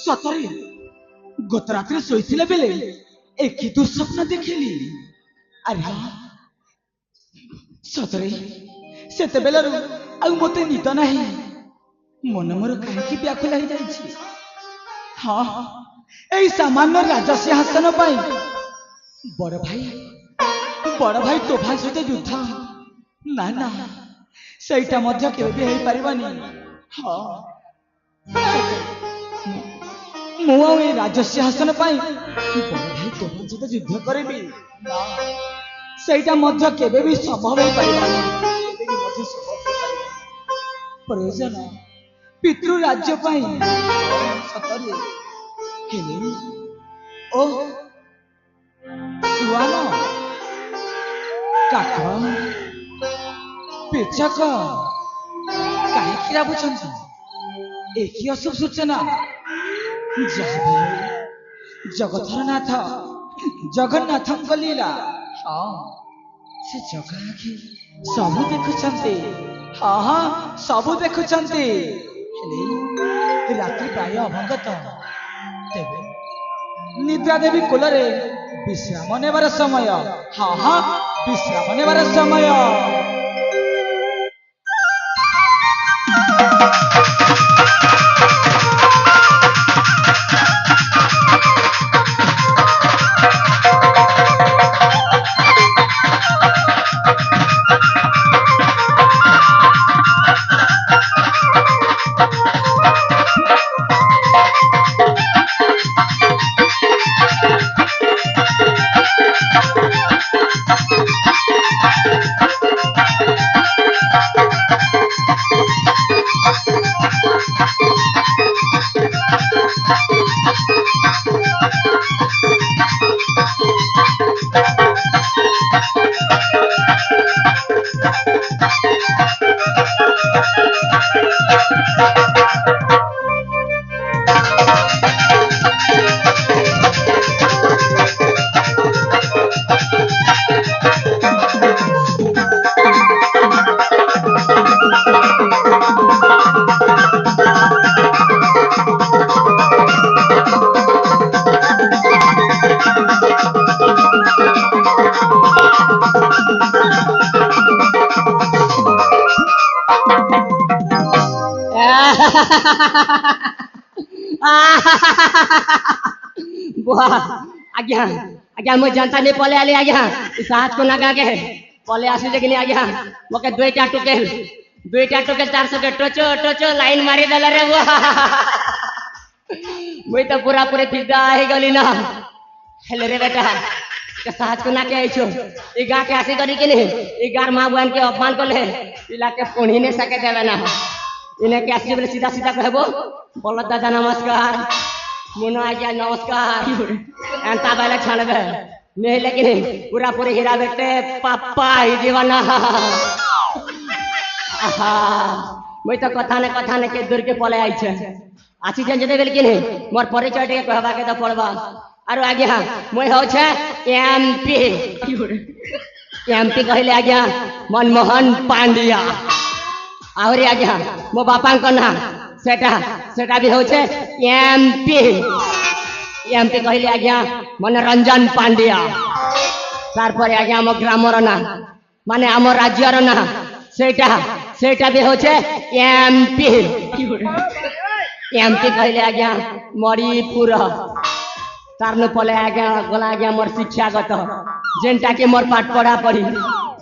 ସତରେ ଗତ ରାତିରେ ଶୋଇଥିଲା ବେଳେ ଏ କି ଦୁଃସ୍ୱପ୍ନ ଦେଖିଲି। ଆରେ ହଁ, ସତରେ ସେତେବେଳରୁ ଆଉ ମୋତେ ନିଦ ନାହିଁ। ମନ ମୋର କାହିଁକି ବ୍ୟାକୁଳ ହେଇଯାଇଛି। ହଁ, ଏଇ ସାମାନ୍ୟ ରାଜସିଂହାସନ ପାଇଁ ବଡ ଭାଇ ତୋଫାନ ସହିତ ଯୁଦ୍ଧ। ନା ନା, ସେଇଟା ମଧ୍ୟ କେବେ ବି ହେଇପାରିବନି। ହଁ, ମୁଁ ଆଉ ଏଇ ରାଜସିଂହାସନ ପାଇଁ ବଡ ଭାଇ ତୋଫାନ ସହିତ ଯୁଦ୍ଧ କରିବି ନା, ସେଇଟା ମଧ୍ୟ କେବେ ବି ସମ୍ଭବ ହେଇପାରିବନି। କେବେ ବି ମଧ୍ୟ ସମ୍ଭବ ହେଇପାରିବନି। ପ୍ରয়োଜନ ପିତୃ ରାଜ୍ୟ ପାଇଁ ସତରେ ହେଲେ ଓ ସୁଆନ କାଠ ପେଚକ କାହିଁକି ଭାବୁଛନ୍ତି? ଏ କି ଅଶୁଭ ସୂଚନା? ଯାହା ବି ହେଉ ଜଗତର ନାଥ ଜଗନ୍ନାଥଙ୍କ ଲୀଳା। ହଁ, ସେ ଜଗା ଆଖି ସବୁ ଦେଖୁଛନ୍ତି। ହଁ ହଁ, ସବୁ ଦେଖୁଛନ୍ତି। ହେଲେ ରାତ୍ରି ପ୍ରାୟ ଅଭଙ୍ଗତ। ତେବେ ନିଦ୍ରା ଦେବୀ କୋଳରେ ବିଶ୍ରାମ ନେବାର ସମୟ। ହଁ ହଁ, ବିଶ୍ରାମ ନେବାର ସମୟ। बुआ आज्ञा आज्ञा मुझे जनता नहीं पले आली आज्ञा साथ को ना के पले आसी लेकिन आज्ञा मके दुईटा टुकेल तार सके टोचो टोचो लाइन मारी देला रे बुआ मुई तो पूरा पूरे फिदा ही गली ना हेले रे बेटा के साथ को ना के आइछो ई गा के आसी करी के नहीं ई गार मां बहन के अपमान करले इला के पुणी ने सके देवे ना इन्हें के आसी बोले सीधा सीधा कहबो बोल दादा नमस्कार मुनो आज्ञा नमस्कार एंता बालक छानबे नहीं लेकिन पूरा पूरी हीरा बेटे पापा ही जीवना आहा मुई तो कथा ने के दूर के पले आई छे आसी जन जदे बेल के नहीं मोर परिचय टे कहबा के तो पड़बा आरो आज्ञा मुई हो छे एमपी एमपी कहले आज्ञा मनमोहन पांड्या और आज्ञा मो बापा को ना सेटा भी हो छे एमपी एमपी कहले आज्ञा मनोरंजन पांड्या तार पर आज्ञा मो ग्रामर ना माने आम राज्यर ना सेटा भी हो छे एमपी एमपी कहले आज्ञा मणिपुर तार न पले आज्ञा गला आज्ञा मोर शिक्षागत जेनटा के मोर पाठ पढ़ा पढ़ी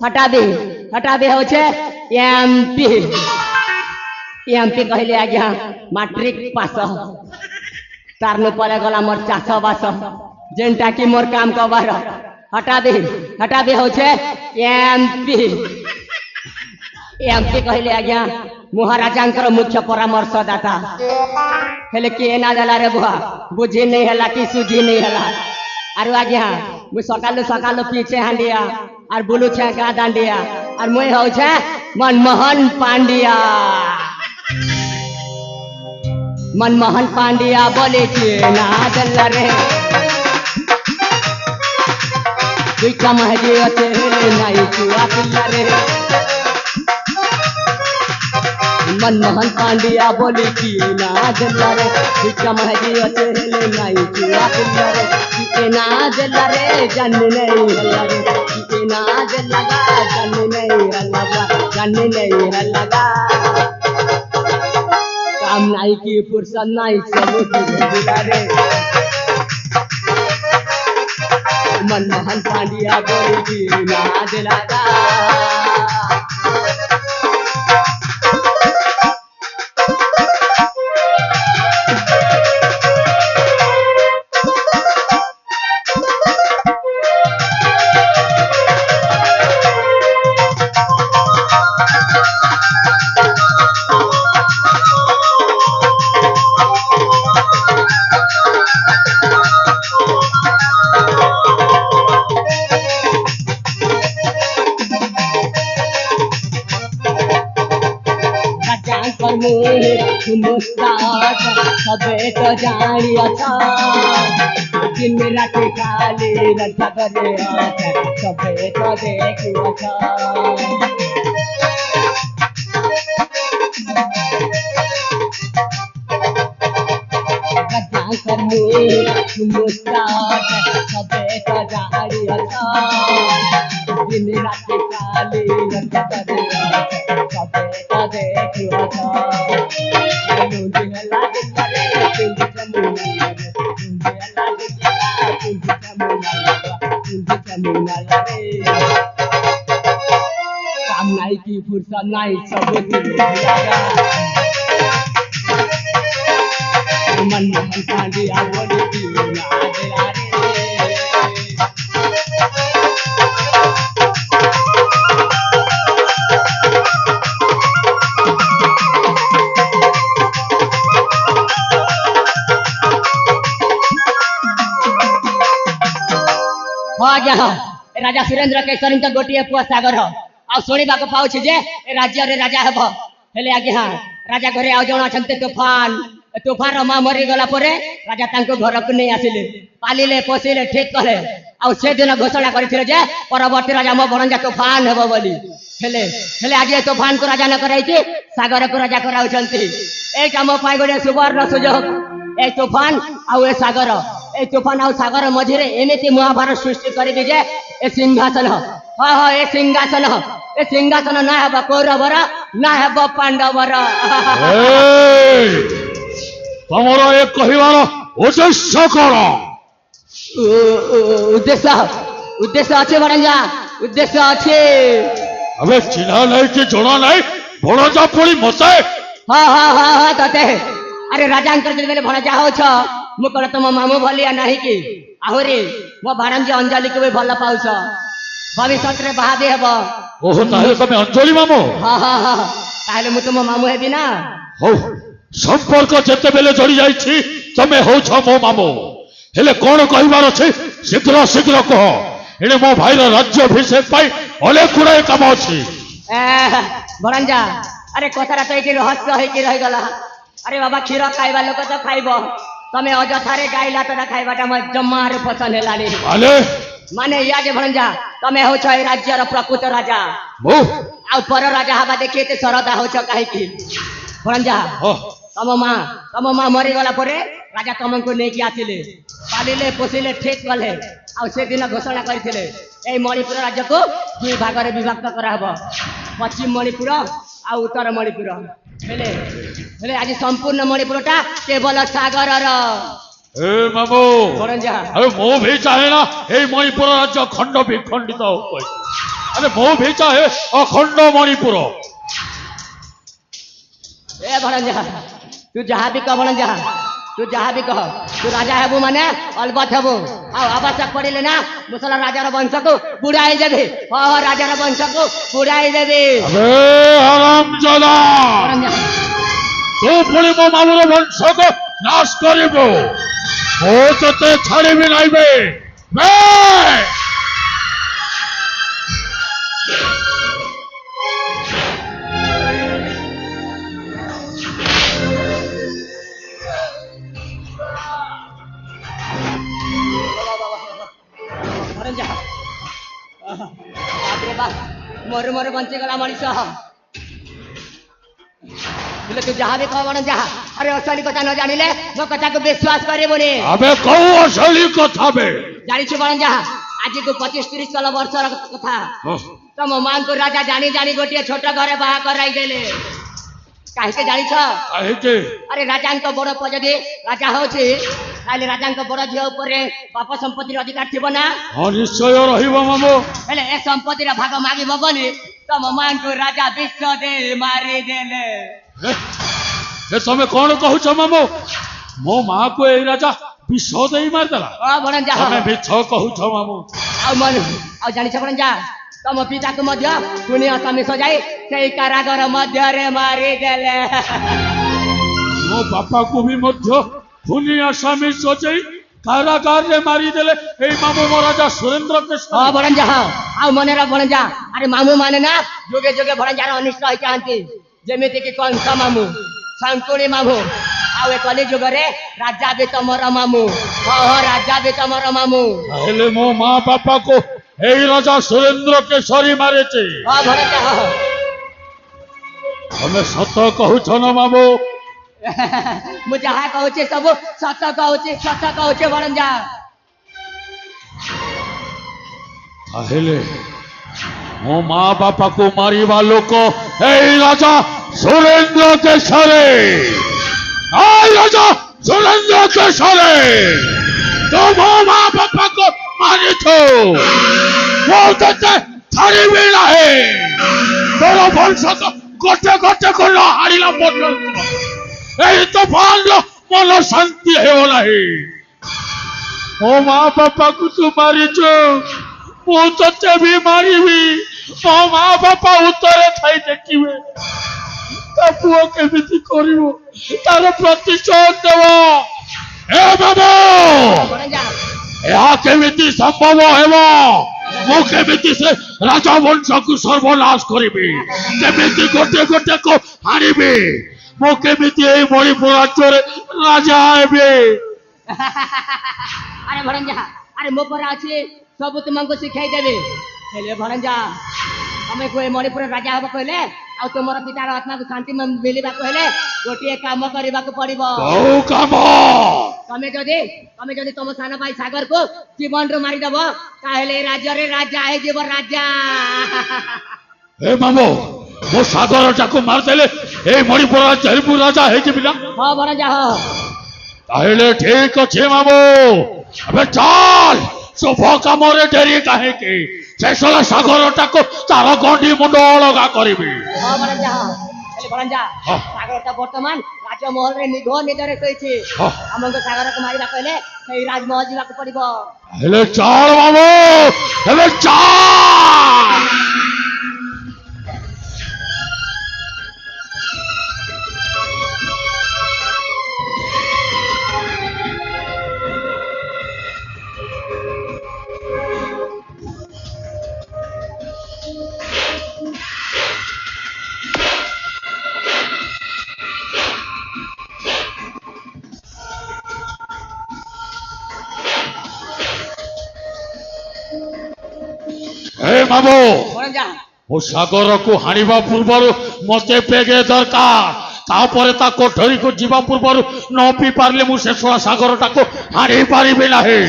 हटा दे हो छे एमपी एमपी कहले आज्ञा मैट्रिक पास तार न पले गला मोर चाष बास जेनटा की मोर काम कबार हटा दे हो छे एमपी एमपी कहले आज्ञा महाराजा मुख्य परामर्शदाता हेले के ना देला रे बुआ बुझी नहीं हला कि सुझी नहीं हला आरो आज्ञा मु सकाल पीछे हांडिया और बुलू छे गा दांडिया और मुई हो छे मनमोहन पांड्या मनमोहन पांड्या बोले ना दिल रे तुझा महजे अचे नहीं चुआ पिल्ला रे मनमोहन पांड्या बोले ना दिल रे तुझा महजे अचे नहीं चुआ पिल्ला रे ना दिल रे जन नहीं हल्ला रे ना दिल लगा जन नहीं हल्ला जन नहीं हल्ला काम नहीं की फुर्सत नहीं सब रे मनमोहन पांड्या बोली ना दिलागा मुस्ताद सबे तो जानी अच्छा दिन रात खाली रजा करे सबे तो देखी अच्छा मुस्ताद सबे तो जानी अच्छा दिन रात खाली रजा करे सबे तो देखी अच्छा काम नहीं की फुर्सत नहीं सब मनमोहन पांड्या बोली ना दिला रे राजा सुरेंद्र केसरी तो गोटे पुआ सागर आ शुणा पाऊँ जे राज्य रे राजा हेब हेले आज्ञा राजा घरे आउ जन अच्छा तूफान तूफान माँ मरी गला राजा घर को नहीं आसिले पालिले पोषिले ठीक कले से दिन घोषणा करते जे परवर्ती राजा मो भणजा तूफान हेब बोली हेले आज तूफान को राजा न कराई सागर को राजा कराई मो गोटे सुवर्ण सुजोग ए तूफान आउ सागर ए तूफान आउ सागर मझिरे एमती महाभारत सृष्टि करी जे ए सिंहासन हाँ हाँ ए सिंहासन ना हेब कौरवर ना हेब पांडवर तमरो एक कहिवार उद्देश्य कौन उद्देश्य अच्छे भणजा उद्देश्य अच्छे अबे चिन्हा नहीं कि जोड़ा नहीं भणजा पड़ी मते हाँ हाँ हाँ हाँ तते अरे राजा बेले भणजा हो मु कह तुम मामू भलिया नहीं कि आहुरी मो भाणजी अंजलि को भी भल पाउछ भविष्य में बाहा भी हेब ओहो ताहे तमे अंजलि मामू हाँ हाँ हाँ ताहले मु तुम मामू हेबी ना हो संपर्क जेते बेले जोड़ी जाइछि तमे होछ मो मामू हेले कोन कहिबार अछि शीघ्र शीघ्र कह एने मो भाईर राज्याभिषेक पाई अनेक गुड़ाए काम अछि भणजा अरे कथारा तो ये रहस्य है कि रह गला अरे बाबा क्षीर खाइबा लोक तो खाइब तमे अजथारे गाइला तो खाइबाटा म जम्मार पसंद हेलानी माने या जे भणजा तमे हो छ राज्यर प्रकृत राजा आ पर राजा हवा देखिए ते सरदा हो छ काहे की भणजा तम मां मरी गला परे राजा तमको नेकी आथिले पालिले पोसिले ठीक कले आ से दिन घोषणा करथिले ए मणिपुर राज्य को दुई भाग रे विभक्त करा हबो पश्चिम मणिपुर आ उत्तर मणिपुर हेले हेले आज संपूर्ण मणिपुरटा केवल सागर ए मामू भणजा अरे मो भी चाहे ना ए मणिपुर राज्य खंड विखंडित हो अरे मो भी चाहे अखंड मणिपुर ए भणजा तू जहाँ भी कह भणजा तू जहाँ भी कह तू राजा हेबू माने अलबत हेबू आ आवश्यक पड़े ना मुसला राजार वंश को बुड़ाई देबे हाँ राजार वंश को बुड़ाई देबे अबे हरामजादा तू पुणी मो मामूर वंश को नाश करिबो ओ तते छाड़िबी नाइबे मरु मरु बंची गला मनीष बोले तू जहाँ भी कह बण जहाँ अरे असली कथा न जानिले मो कथा को विश्वास करिबोनी अबे कहू असली कथा बे जानी छु बण जहाँ आज को 25-30 वर्ष कथा तम मान को राजा जानी जानी गोटे छोट घरे बाहा कराई देले काहे जानी छ काहे अरे राजा को बड़ पजदी राजा होछि ताले राजा को बड़ झियो ऊपर बाप संपत्ति अधिकार थिबो ना हां निश्चय रहिबो मामो हेले ए संपत्ति रा भाग मागी बबनी तम मान को राजा विश्व दे मारी देले ए समय कौन कहू छ मामो मो मां को ए राजा विश्व दे मार देला आ बण जा समय बिछ कहू छ मामो आ मन आ जानि छ बण जा तम पिता को मध्य दुनिया समी सजाई सेई कारागार मध्य रे मारी देले मो बापा को भी मध्य दुनिया स्वामी सजाई कारागार रे मारी देले ए मामो मो राजा सुरेंद्र के हां बण जा आ मने रा बण जा अरे मामू माने ना जोगे जोगे बण जा अनिष्ट होई चाहती जेमिति कि कंसा मामू संतुली मामू आवे कली जुग रे राजा भी तमर मामू हो राजा भी तमर मामू हेले मो मां बापा को ए राजा सुरेंद्र के सरी मारे छे हां बण जा हमें सत कहू छ न मामो मु जहा कहू छे सब सत कहू छे बण जा हेले मो मां बापा को मारिबा लोक ए राजा सुरेंद्र के सरे आई राजा सुरेंद्र के सरे तो मो मां बापा को मारे छो वो तते थारी बेला है तोरो वंश तो गोटे गोटे को हारिला पर्यंत ए तो भालो मन शांति हेला है मो मां बापा को तू मारी छो मु तते भी मारिबी मो मां बापा उत्तरे थाई देखिबे ता पुओ केमिति करिवो तार प्रतिशोध देव ए बाबू बण जा ଏହା କେମିତି ସମ୍ଭବ ହେବ ମୁଁ କେମିତି ସେ ରାଜା ବଂଶକୁ ସର୍ବନାଶ କରିବି କେମିତି ଗୋଟେ ଗୋଟେ କୁ ହାଣିବି ମୁଁ କେମିତି ଏଇ ମଣିପୁର ରାଜ୍ୟରେ ରାଜା ହେବି अरे भणंजा अरे मो पर अछि सब तुमको सिखाई देबे हेले भणंजा हमें कोई मणिपुर राजा हबो कहले आ तुमर पितार आत्मा को शांति में मिलिबा कहले गोटिए काम करबा को पड़िबो କୋଉ କାମ तमे जदि तुम सान भाई सागर को जीवन रो मारी दबो ताहेले राज्य रे राजा है जीव राजा ଏ ମାମୁ ମୋ ସାଗରଟାକୁ ମାରିଦେଲେ ଏଇ ମଣିପୁର ହରିପୁର ରାଜା ହେଇଯିବି ନା हां भणंजा हां ତାହେଲେ ଠିକ ଅଛି ମାମୁ ଏବେ ଚାଲ ଶୁଭ କାମରେ ଡେରି କାହିଁକି ଶେଷରେ ସାଗରଟାକୁ ତାର ଗଣ୍ଡି ମୁଣ୍ଡ ଅଲଗା କରିବି हां भणंजा हेले भणंजा हाँ। सागर ता वर्तमान राजमहल रे निधो निदरे सहिछि हाँ। हमको सागर को मारिबा कहले सेई राजमहल जीवा को पड़िबो ହେଲେ ଚାଲ ମାମୁ ଏବେ ଚାଲ ଏ ମାମୁ भणंजा ମୋ ସାଗରକୁ ହାଣିବା ପୂର୍ବରୁ ମତେ ବେଗେ ଦରକାର ତାପରେ ତା କୋଠରୀକୁ ଯିବା ପୂର୍ବରୁ ନ ପିଇ ପାରିଲେ ମୁଁ ଶେଷ ସାଗରଟାକୁ ହାଣି ପାରିବି ନାହିଁ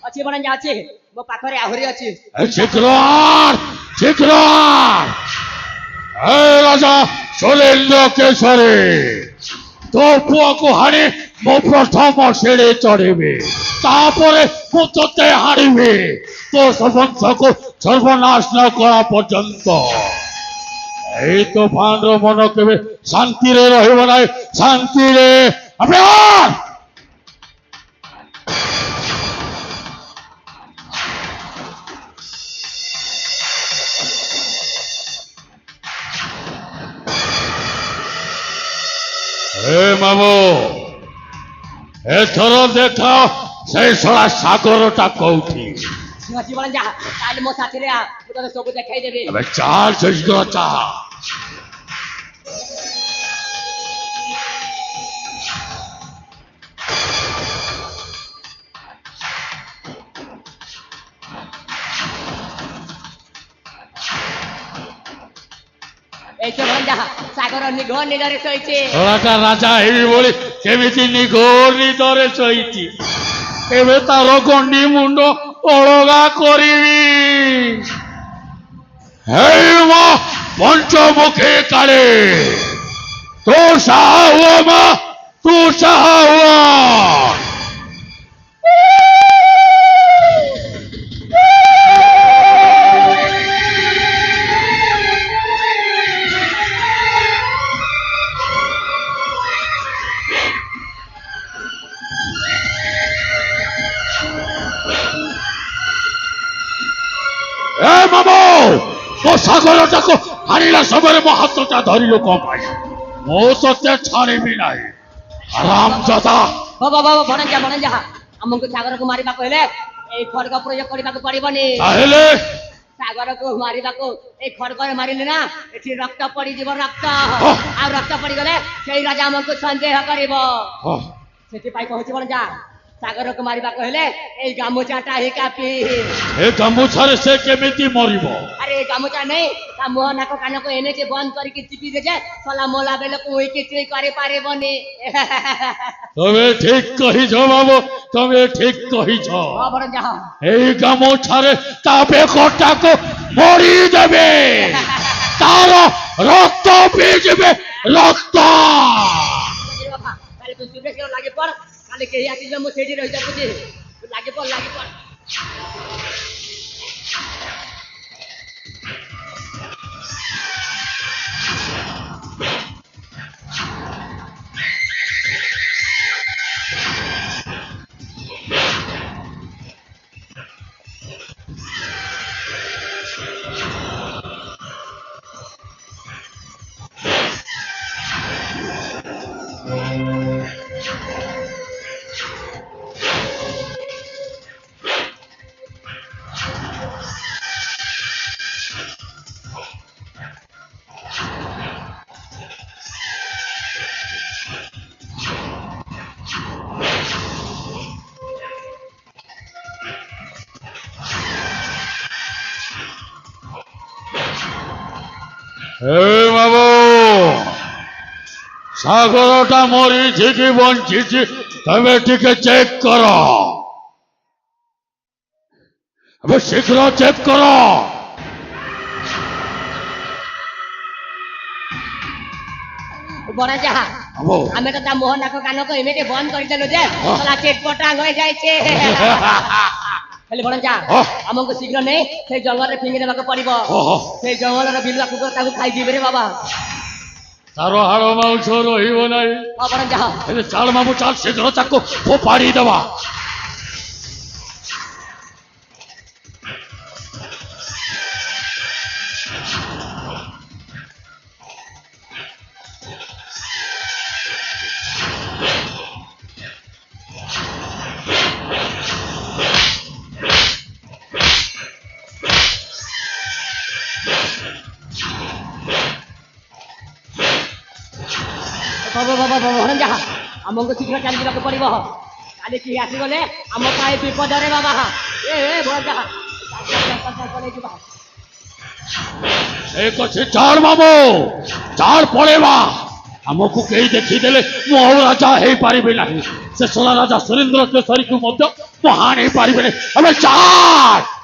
अच्छी भणंजा अच्छी मो पाखरे आहुरी अच्छी ଏ ଶୀଘ୍ର ଶୀଘ୍ର ଏ ରାଜା ସୁରେନ୍ଦ୍ର କେଶରୀ ତୋ ପୁଅକୁ ହାଣି ମୁଁ ପ୍ରଥମ ସିଡ଼ି ଚଢ଼ିବି ତାପରେ ମୁଁ ତୋତେ ହାଣିବି ତୋ ବଂଶକୁ ସର୍ବନାଶ ନ କରା ପର୍ଯ୍ୟନ୍ତ ଏଇ ତୋଫାନର ମନ କେବେ ଶାନ୍ତିରେ ରହିବ ନାହିଁ ଶାନ୍ତିରେ ଅଭିୟାନ ଏ ମାମୁ ଏଥର ଦେଖ ସେଇ ଶଳା ସାଗରଟା କୋଉଠି अच्छी भणंजा ताले मो साथी रे आ तो सब देखाई देबे ଏବେ ଚାଲ ଶୀଘ୍ର ଚାଲ এই তো ভঞ্জা সাগর নিঘোর নিদরে শোইছে ওরাটা রাজা হেবি বলি কেমিতি নিঘোর নিদরে শୋଇଛି ଏବେ ତାର ଗଣ୍ଡି ମୁଣ୍ଡ ଅଲଗା କରିବି ହେଇ ମା ପଞ୍ଚମୁଖୀ କାଳେ ତୁ ସାହା ହୁଅ ମା ତୁ ସାହା ହୁଅ ଏ ମାମୁ ମୋ ସାଗରଟାକୁ ହାଣିଲା ସମୟରେ ମୋ ହାତଟା ଧରିଲୁ କଣ ପାଇଁ ମୁଁ ତତେ ଛାଡ଼ିବି ନାହିଁ ଆରାମଜାଦା ବାବା ବାବା ଭଣଜା ଆମକୁ ସାଗରକୁ ମାରିବାକୁ ହେଲେ ଏଇ ଖଡଗ ପ୍ରୟୋଗ କରିବାକୁ ପଡିବନି ତାହେଲେ ସାଗରକୁ ମାରିବାକୁ ଏଇ ଖଡଗରେ ମାରିଲେ ନା ଏଠି ରକ୍ତ ପଡିଯିବ ରକ୍ତ ଆଉ ରକ୍ତ ପଡିଗଲେ ସେଇ ରାଜା ଆମକୁ ସନ୍ଦେହ କରିବ ସେଥିପାଇଁ କହୁଛି ଭଣଜା ସାଗରକୁ ମାରିବାକୁ ହେଲେ ଏଇ ଗାମୁଛାଟା ହିଁ କାପି ଏ ଗାମୁଛାରେ ସେ କେମିତି ମରିବ ଆରେ ଏ ଗାମୁଛା ନେଇ ତା ମୁହଁ ନାକ କାନକୁ ଏମିତି ବନ୍ଦ କରିକି ଚିପି ଦେ ଯେ ସଲା ମୋଲା ବେଳକୁ କିଛି କରିପାରିବନି ତମେ ଠିକ କହିଛ ବାବୁ ତମେ ଠିକ କହିଛ ଭଣଜା ଏଇ ଗାମୁଛାରେ ତା ବେକଟାକୁ ମରିଦେବେ ତାର ରକ୍ତ ପିଇଯିବେ ରକ୍ତ ତୁ ଶୀଘ୍ର ଲାଗି ପଡ କାଲି କେହି ଆସିଲେ ମୁଁ ସେଇଠି ରହିଯାଉଛି ଲାଗି ପଡ ଏ ବାବୁ ସାଗରଟା ମରିଛି କି ବଞ୍ଚିଛି ତମେ ଟିକେ ଚେକ୍ କର ଏବେ ଶୀଘ୍ର ଚେକ୍ କର ଭଣଜା ବାବୁ ଆମେ ତ ତା ମୁହଁ ନାକ କାନକୁ ଏମିତି ବନ୍ଦ କରିଦେଲୁ ଯେ ସଲା ଚେଟପଟାଙ୍ଗ ହେଇଯାଇଛି ହେଲେ ଭଣଜା ଆମକୁ ଶୀଘ୍ର ନେଇ ସେଇ ଜଙ୍ଗଲରେ ଫିଙ୍ଗି ଦେବାକୁ ପଡିବ ସେଇ ଜଙ୍ଗଲର ବିଲୁଆ କୁକୁର ତାକୁ ଖାଇଯିବେ ରେ ବାବା ତାର ହାଡ଼ ମାଉଛ ରହିବ ନାହିଁ ଭଣଜା ହେଲେ ଚାଲ ମାମୁ ଚାଲ ଶୀଘ୍ର ତାକୁ ଫୋପାଡ଼ି ଦେବା ଭଣଜା ଆମକୁ ଶୀଘ୍ର ଚାଲିଯିବାକୁ ପଡିବ କାଲି କିଏ ଆସିଗଲେ ଆମ ପାଇଁ ବିପଦରେ ବାବା ଏ ଭଣଜା ଏକ ଅଛି ଚାଲ ମାମୁ ଚାଲ ପଳେଇବା ଆମକୁ କେହି ଦେଖିଦେଲେ ମୁଁ ଆଉ ରାଜା ହେଇପାରିବି ନାହିଁ ସେ ସୋଲା ରାଜା ସୁରେନ୍ଦ୍ର କେଶରୀକୁ ମଧ୍ୟ ମୁଁ ହାଣି ପାରିବିନି ଆମେ ଚାଲ